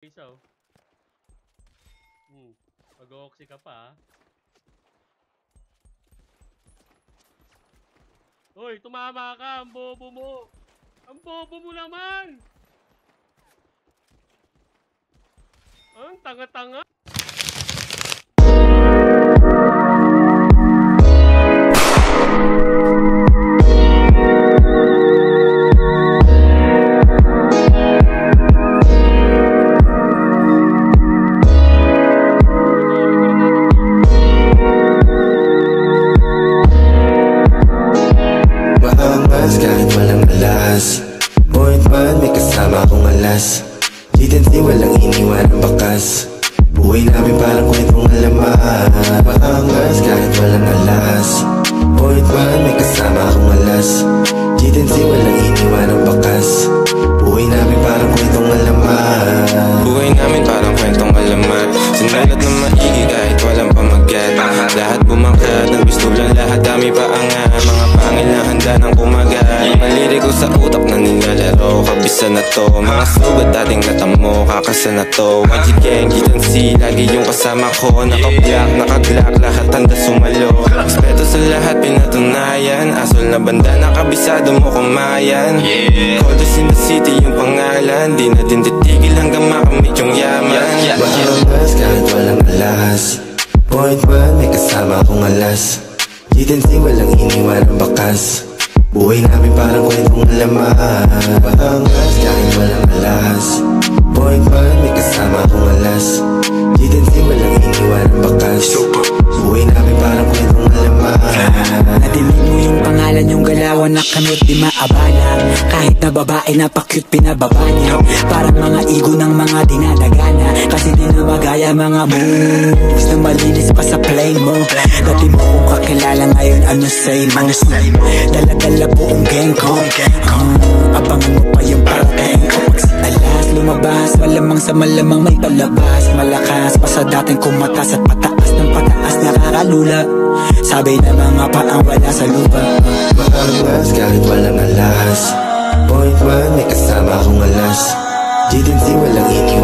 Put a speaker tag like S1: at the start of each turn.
S1: Isaw. Mag-oxy ka pa, Hoy, tumama ka! Ang bobo mo! Ang bobo mo naman! Ang tanga-tanga!
S2: Kahit walang alas, point man may kasama akong alas. Didn't walang iniwan ang bakas. Buhay namin parang kwentong alaman. Maangas kahit walang alas, point man may kasama akong alas. Didn't walang iniwan ang bakas. Buhay namin parang kwentong alaman.
S3: Buhay namin parang kwentong alaman. Sinulat ng maigi kahit walang pamagat. Lahat bumangkat, ng gusto lang lahat dami pa angat. Mga pangil na handa ng kumagat. Malirig ko sa utak na nilalaro. Kabisa na to, mga sugat dating natamo. Kakasa na to, YG Gang, G10C. Lagi yung kasama ko, naka-black, naka-glock. Lahat handa sumalo. Respeto sa lahat pinatunayan. Asol na banda, nakabisado mo kumayan. Coldest in the city yung pangalan. Di na din titigil hanggang makamit yung yaman.
S2: Maangas kahit walang alas, point man may kasama akong alas. Didn't walang iniwan ang bakas. Buhay namin parang kwentong alaman. Maangas kahit walang alas, point man may kasama akong alas. Didn't walang iniwan ang bakas. Buhay namin parang kwentong alaman.
S4: Nadinig mo yung pangalan, yung galawan na kanot di maabala. Kahit na babae na pa-cute pinababa niya. Parang mga igo ng mga dinadagana. Kasi di na magaya mga moves na malinis pa sa play mo. Dati mo kung kakilala, ngayon ano say mo. Dala-dala buong gang ko. Abangan mo pa yung parating ko. Pag si alas lumabas, malamang sa malamang may palabas. Malakas pa sa dating kumatas at pataas ng pataas nakakalula. Sabi na mga paang wala sa lupa.
S2: Maangas kahit walang alas, point man may kasama akong alas. Didn't walang iniwan